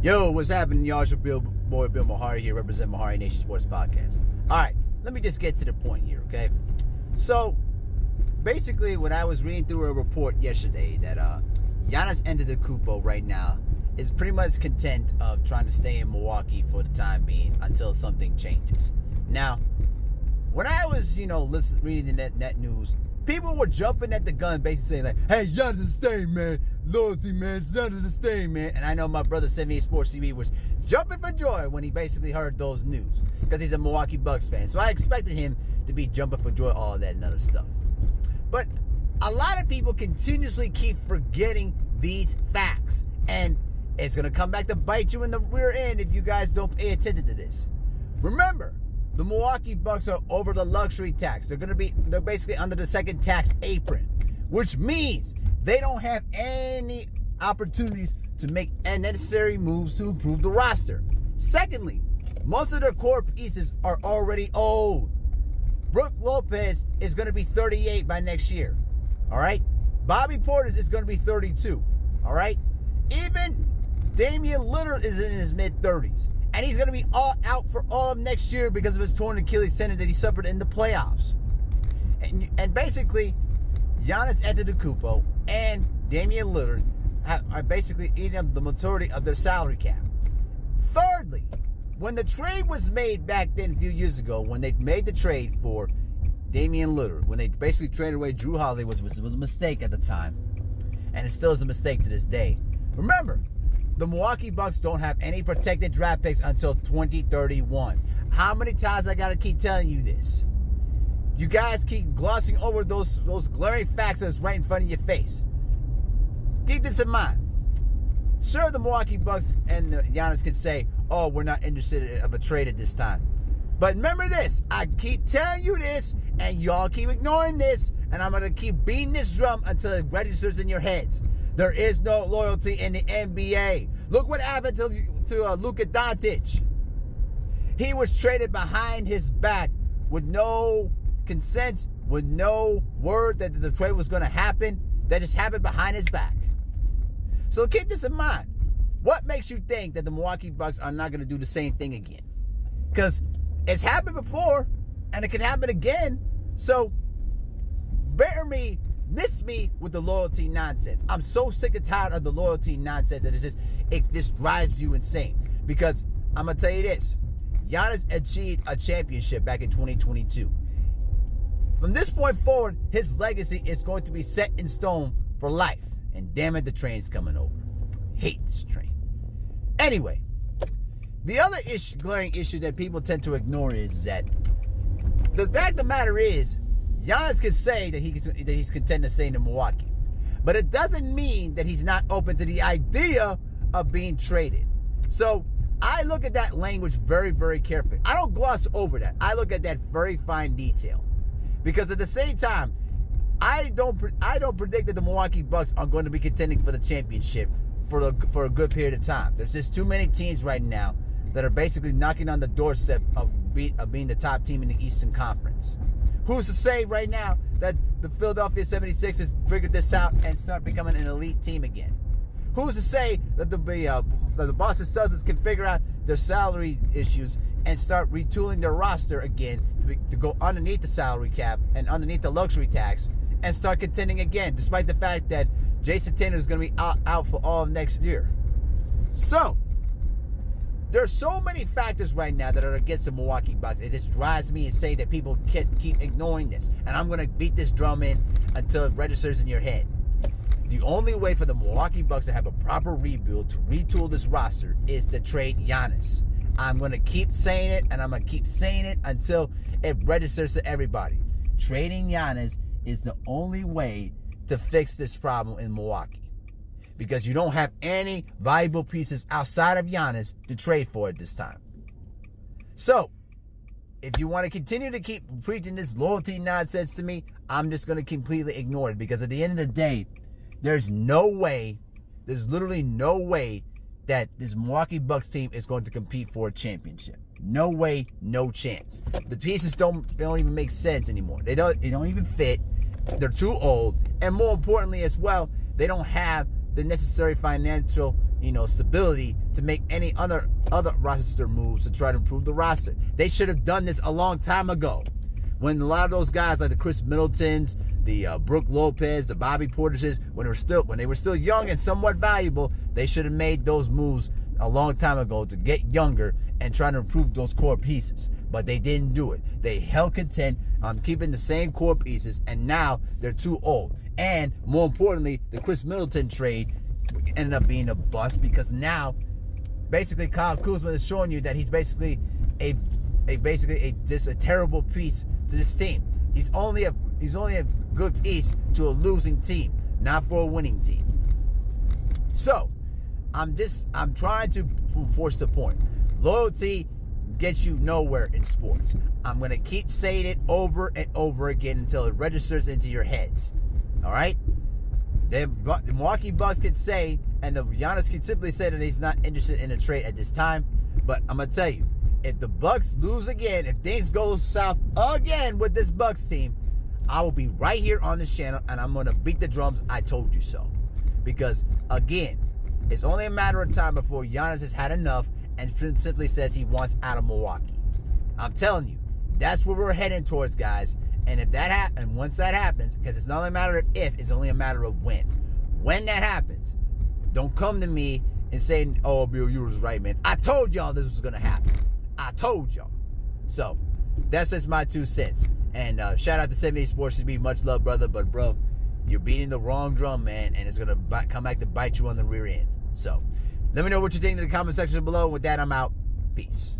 Yo, what's happening, y'all? It's your boy Bill Mahari here, representing Mahari Nation Sports Podcast. All right, let me just get to the point here, okay? So, basically, when I was reading through a report yesterday that Giannis Antetokounmpo right now is pretty much content of trying to stay in Milwaukee for the time being until something changes. Now, when I was, reading the net news, people were jumping at the gun, basically saying like, "Hey, Giannis is staying, man. Loyalty, man. Giannis is staying, man." And I know my brother 78 Sports TV was jumping for joy when he basically heard those news because he's a Milwaukee Bucks fan. So I expected him to be jumping for joy, all of that and other stuff. But a lot of people continuously keep forgetting these facts, and it's gonna come back to bite you in the rear end if you guys don't pay attention to this. Remember, the Milwaukee Bucks are over the luxury tax. They're basically under the second tax apron, which means they don't have any opportunities to make necessary moves to improve the roster. Secondly, most of their core pieces are already old. Brook Lopez is going to be 38 by next year. All right? Bobby Portis is going to be 32. All right? Even Damian Lillard is in his mid-30s. And he's going to be all out for all of next year because of his torn Achilles tendon that he suffered in the playoffs. And basically, Giannis Antetokounmpo and Damian Lillard are basically eating up the majority of their salary cap. Thirdly, when the trade was made back then a few years ago, when they made the trade for Damian Lillard, when they basically traded away Drew Holiday, which was a mistake at the time, and it still is a mistake to this day. Remember, the Milwaukee Bucks don't have any protected draft picks until 2031. How many times I gotta keep telling you this? You guys keep glossing over those glaring facts that's right in front of your face. Keep this in mind. Sure, the Milwaukee Bucks and Giannis can say, "Oh, we're not interested in a trade at this time." But remember this, I keep telling you this, and y'all keep ignoring this, and I'm gonna keep beating this drum until it registers in your heads. There is no loyalty in the NBA. Look what happened to Luka Doncic. He was traded behind his back with no consent, with no word that the trade was going to happen. That just happened behind his back. So keep this in mind. What makes you think that the Milwaukee Bucks are not going to do the same thing again? Because it's happened before, and it can happen again. So miss me with the loyalty nonsense. I'm so sick and tired of the loyalty nonsense that it just drives you insane. Because I'm going to tell you this. Giannis achieved a championship back in 2022. From this point forward, his legacy is going to be set in stone for life. And damn it, the train's coming over. Hate this train. Anyway, the other glaring issue that people tend to ignore is that the fact of the matter is, Giannis can say that he's content to stay in Milwaukee. But it doesn't mean that he's not open to the idea of being traded. So I look at that language very, very carefully. I don't gloss over that. I look at that very fine detail. Because at the same time, I don't predict that the Milwaukee Bucks are going to be contending for the championship for a good period of time. There's just too many teams right now that are basically knocking on the doorstep of being the top team in the Eastern Conference. Who's to say right now that the Philadelphia 76ers figured this out and start becoming an elite team again? Who's to say that the Boston Celtics can figure out their salary issues and start retooling their roster again to go underneath the salary cap and underneath the luxury tax and start contending again, despite the fact that Jason Tatum is going to be out for all of next year? So, there are so many factors right now that are against the Milwaukee Bucks. It just drives me insane that people keep ignoring this. And I'm going to beat this drum in until it registers in your head. The only way for the Milwaukee Bucks to have a proper rebuild, to retool this roster, is to trade Giannis. I'm going to keep saying it, and I'm going to keep saying it until it registers to everybody. Trading Giannis is the only way to fix this problem in Milwaukee. Because you don't have any valuable pieces outside of Giannis to trade for at this time. So, if you want to continue to keep preaching this loyalty nonsense to me, I'm just going to completely ignore it. Because at the end of the day, there's literally no way that this Milwaukee Bucks team is going to compete for a championship. No way, no chance. The pieces don't even make sense anymore. They don't even fit. They're too old. And more importantly as well, they don't have the necessary financial, stability to make any other roster moves to try to improve the roster. They should have done this a long time ago. When a lot of those guys like the Chris Middletons, the Brook Lopez, the Bobby Portises, when they were still young and somewhat valuable, they should have made those moves a long time ago to get younger and try to improve those core pieces. But they didn't do it. They held content on keeping the same core pieces, and now they're too old. And more importantly, the Chris Middleton trade ended up being a bust because now, basically, Kyle Kuzma is showing you that he's basically just a terrible piece to this team. He's only a good piece to a losing team, not for a winning team. So, I'm trying to force the point. Loyalty gets you nowhere in sports. I'm going to keep saying it over and over again until it registers into your heads. All right? The Milwaukee Bucks can say, and the Giannis can simply say that he's not interested in a trade at this time. But I'm going to tell you, if the Bucks lose again, if things go south again with this Bucks team, I will be right here on this channel, and I'm going to beat the drums. I told you so. Because, again, it's only a matter of time before Giannis has had enough and simply says he wants out of Milwaukee. I'm telling you, that's where we're heading towards, guys. And if that happens, once that happens, because it's not only a matter of if, it's only a matter of when. When that happens, don't come to me and say, "Oh, Bill, you was right, man. I told y'all this was gonna happen. I told y'all." So that's just my 2 cents. And shout out to 78 Sports to be much love, brother. But bro, you're beating the wrong drum, man, and it's gonna come back to bite you on the rear end. So let me know what you think in the comment section below. With that, I'm out. Peace.